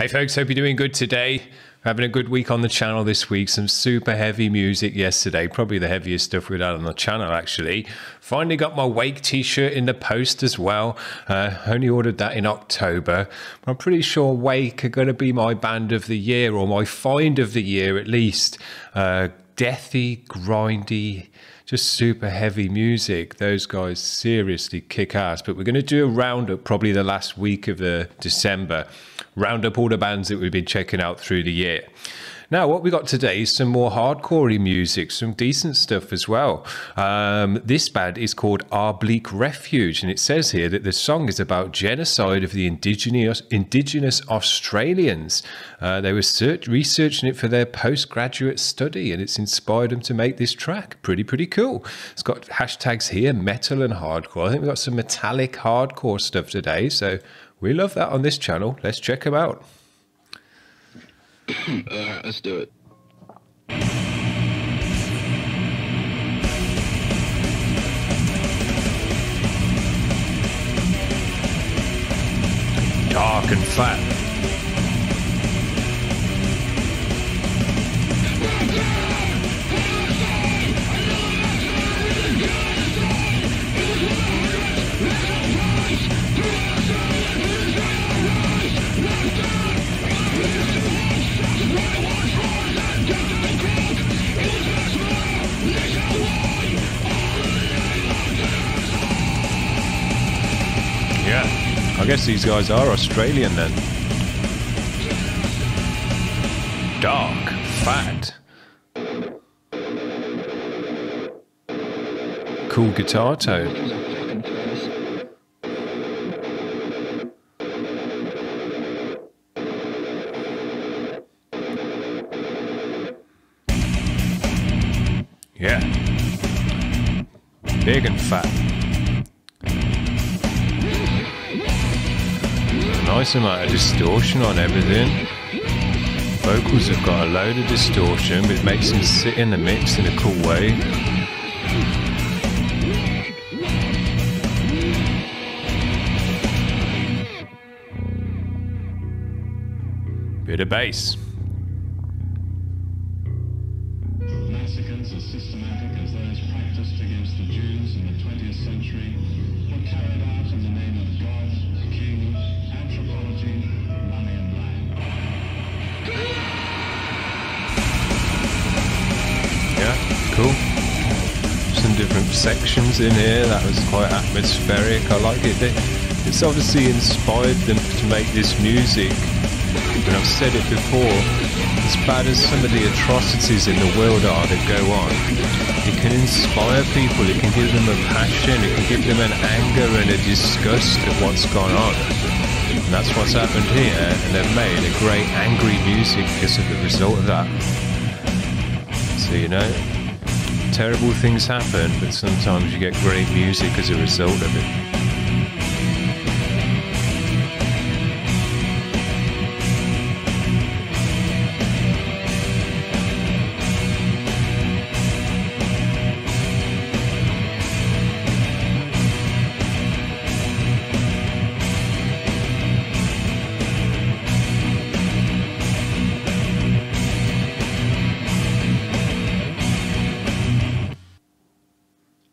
Hey folks, hope you're doing good today. Having a good week on the channel this week. Some super heavy music yesterday, probably the heaviest stuff we've had on the channel actually. Finally got my Wake t-shirt in the post as well. Only ordered that in October. I'm pretty sure Wake are going to be my band of the year, or my find of the year at least. Deathy, grindy, just super heavy music. Those guys seriously kick ass. But we're going to do a roundup probably the last week of December. Round up all the bands that we've been checking out through the year. Now, what we got today is some more hardcore music, some decent stuff as well. This band is called Bleak Refuge, and it says here that the song is about genocide of the indigenous Australians. They were researching it for their postgraduate study, and it's inspired them to make this track. Pretty cool. It's got hashtags here, metal and hardcore. I think we've got some metallic hardcore stuff today, so we love that on this channel. Let's check them out. Let's do it. Dark and fat. Yeah, I guess these guys are Australian then. Dark, fat. Cool guitar tone. Yeah. Big and fat. Nice amount of distortion on everything. Vocals have got a load of distortion, but it makes them sit in the mix in a cool way. Bit of bass. Massacres as systematic as those practiced against the Jews in the 20th century were carried out in the name of God, King, anthropology, money and land. Yeah, cool. Some different sections in here. That was quite atmospheric. I like it. It's obviously inspired them to make this music. And I've said it before, as bad as some of the atrocities in the world are that go on, it can inspire people, it can give them a passion, it can give them an anger and a disgust at what's gone on. And that's what's happened here, and they've made a great angry music because of the result of that. So, you know, terrible things happen, but sometimes you get great music as a result of it.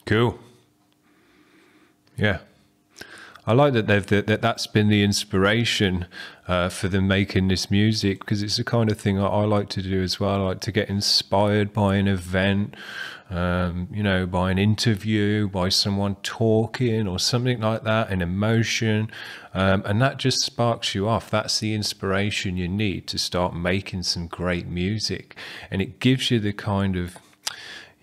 Cool. Yeah, I like that that's been the inspiration for them making this music, because it's the kind of thing I like to do as well. I like to get inspired by an event, you know, by an interview, by someone talking or something like that, an emotion, and that just sparks you off. That's the inspiration you need to start making some great music, and it gives you the kind of,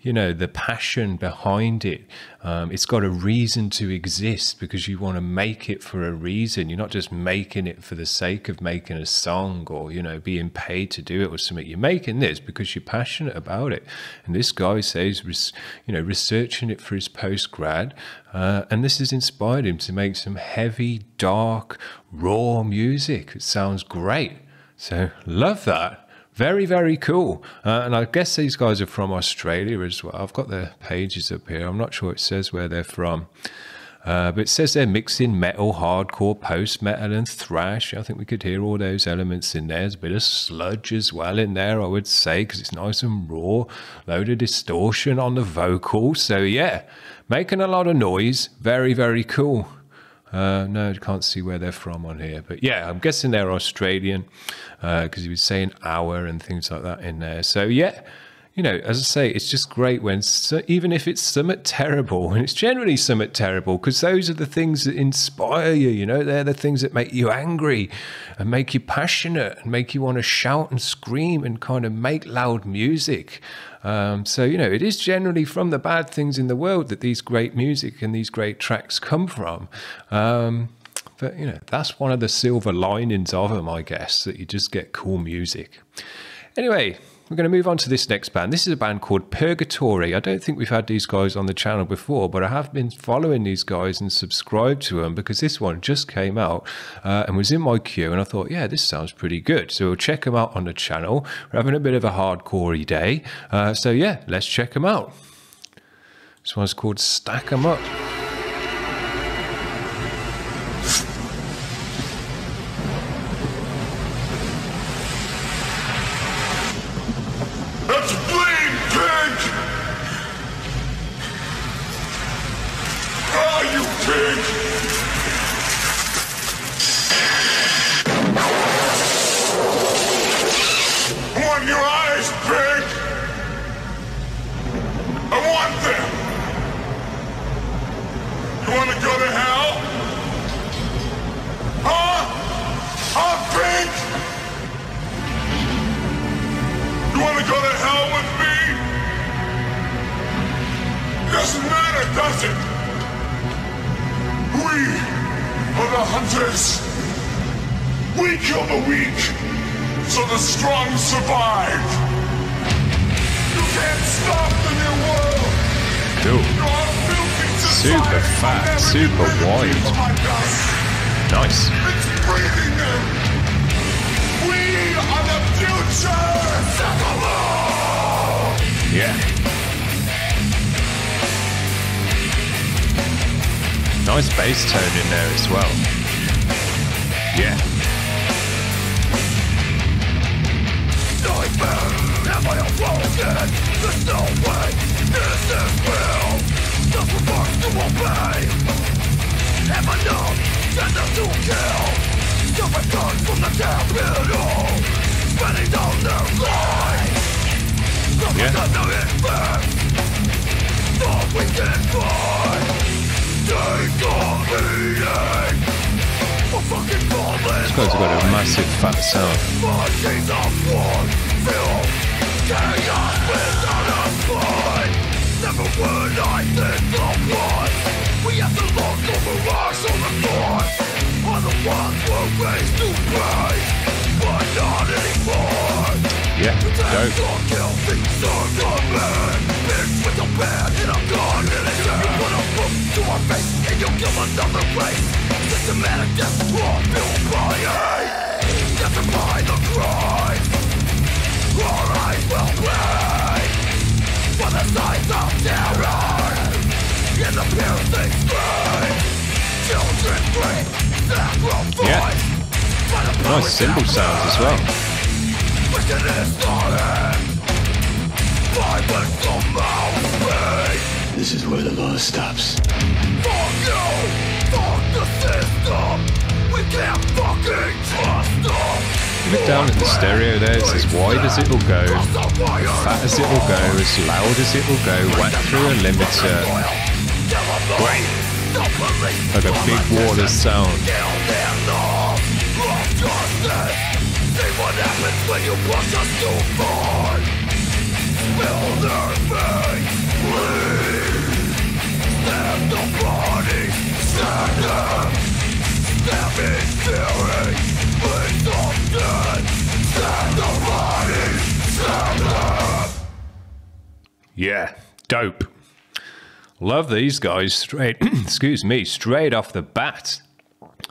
you know, the passion behind it. It's got a reason to exist because you want to make it for a reason. You're not just making it for the sake of making a song or, you know, being paid to do it or something. You're making this because you're passionate about it. And this guy says, you know, researching it for his post-grad, and this has inspired him to make some heavy, dark, raw music. It sounds great. So love that. Very cool. And I guess these guys are from Australia as well. I've got their pages up here. I'm not sure it says where they're from. But it says they're mixing metal, hardcore, post-metal and thrash. I think we could hear all those elements in there. There's a bit of sludge as well in there, I would say, because it's nice and raw. Load of distortion on the vocals. So yeah, making a lot of noise. Very, very cool. No, I can't see where they're from on here. But yeah, I'm guessing they're Australian because he was saying hour and things like that in there. So yeah, you know, as I say, it's just great when, even if it's somewhat terrible, and it's generally somewhat terrible, because those are the things that inspire you, you know, they're the things that make you angry and make you passionate and make you want to shout and scream and kind of make loud music. So, you know, it is generally from the bad things in the world that these great music and these great tracks come from. But, you know, that's one of the silver linings of them, I guess, that you just get cool music. Anyway, we're going to move on to this next band. This is a band called Purgatory. I don't think we've had these guys on the channel before, but I have been following these guys and subscribed to them because this one just came out and was in my queue, and I thought, yeah, this sounds pretty good. So we'll check them out on the channel. We're having a bit of a hardcore-y day. So yeah, let's check them out. This one's called Stack 'Em Up. Doesn't matter, does it? We are the hunters. We kill the weak, so the strong survive. You can't stop the new world. Cool. Super fat, super wide. Nice. It's breathing them. We are the future. Yeah. Nice bass tone in there as well. Yeah. Nightmare, am I awoken? There's no way this is real. Self-reverse to obey. Am I numb? Tender to kill. Self-return from the capital. Spending down their lives. Yeah. Thought we can find. This guy's got a massive fat sound. Never would I think of one. We have to look over us on the floor. Are the ones we're raised to pray, but not anymore. Yeah, dope. With your bad and I'm gone. You put a book to our face and you kill another race. Systematic death built by hate. Death by the crime. Our eyes will bleed for the signs of terror. In the piercing scream, children scream, sacrifice. Yeah. Nice cymbal sounds as well. This is where the law stops. Fuck you! Fuck the system! We can't fucking trust them! Look down at the stereo there, it's as wide as it'll go, as fat as it'll go, as loud as it'll go, whack through a limiter. Great! Like a big wall of sound. See what happens when you push us too far. Spill their face, bleed. Stab the body, stab them. Stab in fury, bleed often. Stab the body, stab them. Yeah, dope. Love these guys straight, excuse me, straight off the bat.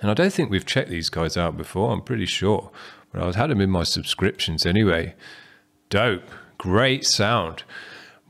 And I don't think we've checked these guys out before, I'm pretty sure. But I've had them in my subscriptions anyway. Dope. Great sound.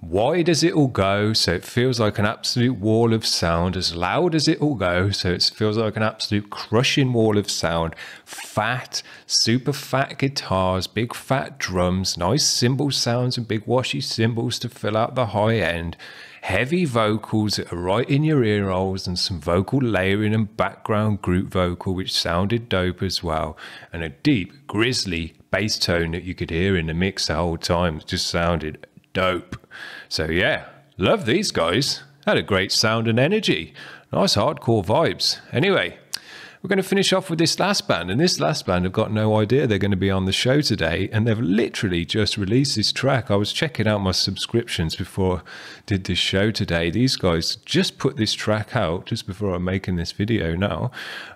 wide as it will go, so it feels like an absolute wall of sound. As loud as it will go, so it feels like an absolute crushing wall of sound. Fat, super fat guitars, big fat drums, nice cymbal sounds and big washy cymbals to fill out the high end. Heavy vocals that are right in your ear holes, and some vocal layering and background group vocal which sounded dope as well, and a deep grisly bass tone that you could hear in the mix the whole time. It just sounded dope. So yeah, love these guys. Had a great sound and energy. Nice hardcore vibes. Anyway, we're going to finish off with this last band, and this last band have got no idea they're going to be on the show today, and they've literally just released this track. I was checking out my subscriptions before I did this show today. These guys just put this track out just before I'm making this video now,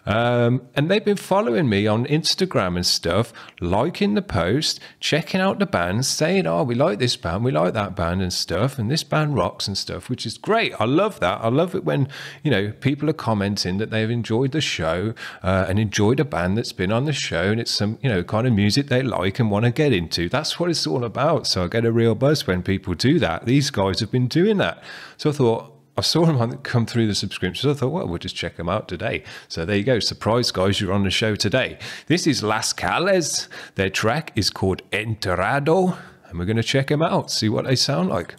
and they've been following me on Instagram and stuff, liking the post, checking out the band, saying, oh, we like this band, we like that band and stuff, and this band rocks and stuff, which is great. I love that. I love it when, you know, people are commenting that they've enjoyed the show and enjoyed a band that's been on the show, and it's some, you know, kind of music they like and want to get into. That's what it's all about. So I get a real buzz when people do that. These guys have been doing that. So I thought, I saw them come through the subscriptions. I thought, well, we'll just check them out today. So there you go. Surprise, guys, you're on the show today. This is Las Cales. Their track is called Enterrado, and we're going to check them out, see what they sound like.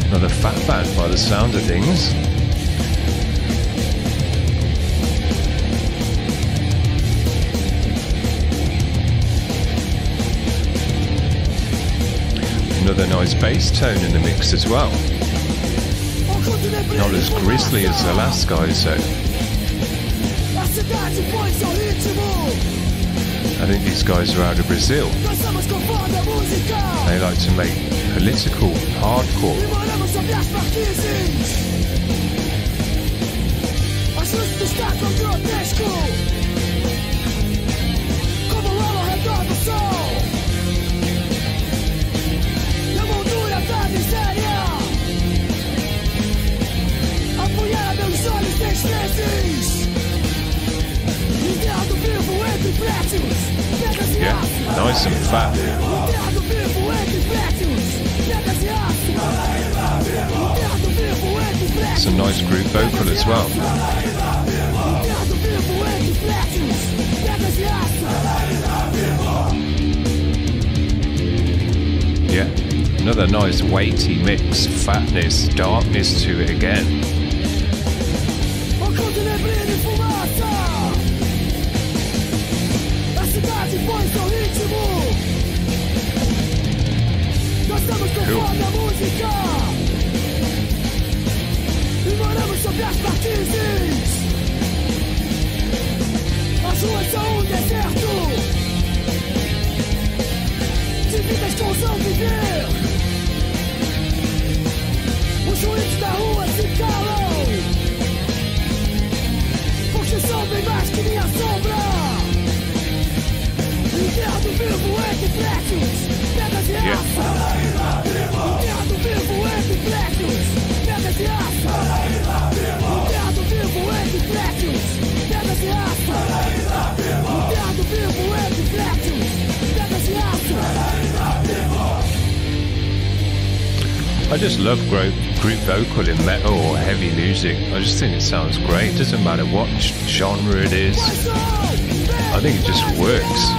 Another fat band by the sound of things. Another nice bass tone in the mix as well. Not as grisly as the last guys though. I think these guys are out of Brazil. They like to make political hardcore. Yeah, nice and fat. Some nice group vocal as well. Yeah, another nice weighty mix, fatness, darkness to it again. Cool. I just love group vocal in metal or heavy music. I just think it sounds great. It doesn't matter what genre it is. I think it just works.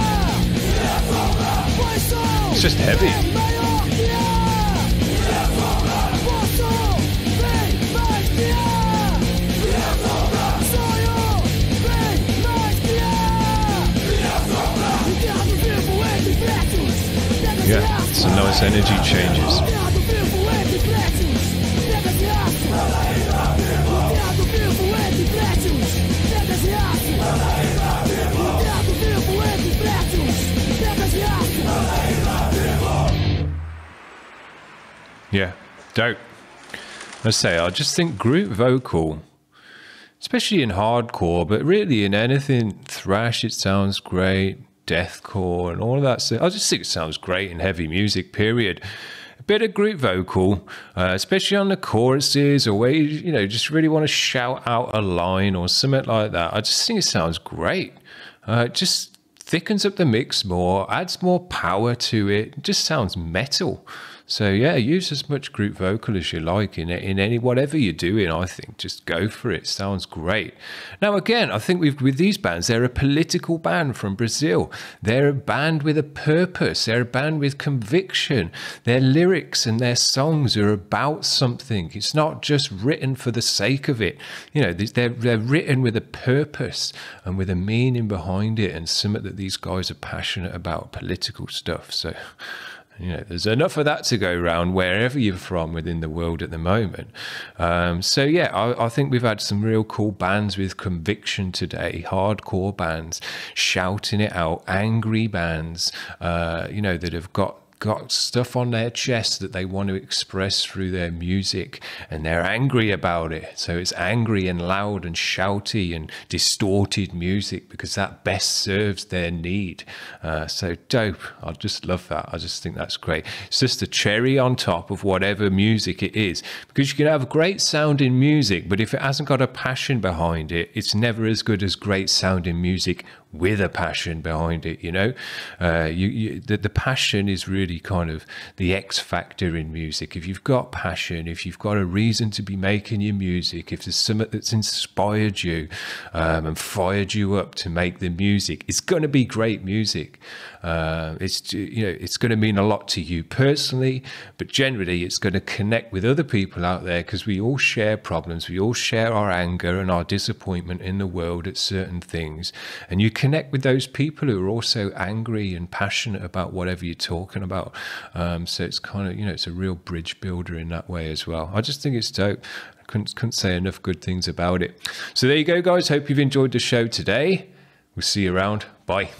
It's just heavy. Yeah, some nice energy changes. Yeah, dope. I say, I just think group vocal, especially in hardcore, but really in anything thrash, it sounds great. Deathcore and all of that stuff. I just think it sounds great in heavy music, period. A bit of group vocal, especially on the choruses, or where you know, just really want to shout out a line or something like that. I just think it sounds great. Just thickens up the mix more, adds more power to it. It just sounds metal. So yeah, use as much group vocal as you like in any whatever you're doing. I think just go for it. Sounds great. Now again, I think with these bands, they're a political band from Brazil. They're a band with a purpose. They're a band with conviction. Their lyrics and their songs are about something. It's not just written for the sake of it. You know, they're written with a purpose and with a meaning behind it, and something that these guys are passionate about, political stuff. So, you know, there's enough of that to go around wherever you're from within the world at the moment. So yeah, I think we've had some real cool bands with conviction today, hardcore bands shouting it out, angry bands, you know, that have got stuff on their chest that they want to express through their music, and they're angry about it. So it's angry and loud and shouty and distorted music because that best serves their need. So dope. I just love that. I just think that's great. It's just a cherry on top of whatever music it is, because you can have great sounding music, but if it hasn't got a passion behind it, it's never as good as great sounding music with a passion behind it. You know, the passion is really kind of the X factor in music. If you've got passion, if you've got a reason to be making your music, if there's something that's inspired you and fired you up to make the music, it's going to be great music. It's, you know, it's going to mean a lot to you personally, but generally it's going to connect with other people out there, because we all share problems, we all share our anger and our disappointment in the world at certain things, and you connect with those people who are also angry and passionate about whatever you're talking about. So it's kind of, you know, it's a real bridge builder in that way as well. I just think it's dope. I couldn't say enough good things about it. So there you go, guys. Hope you've enjoyed the show today. We'll see you around. Bye.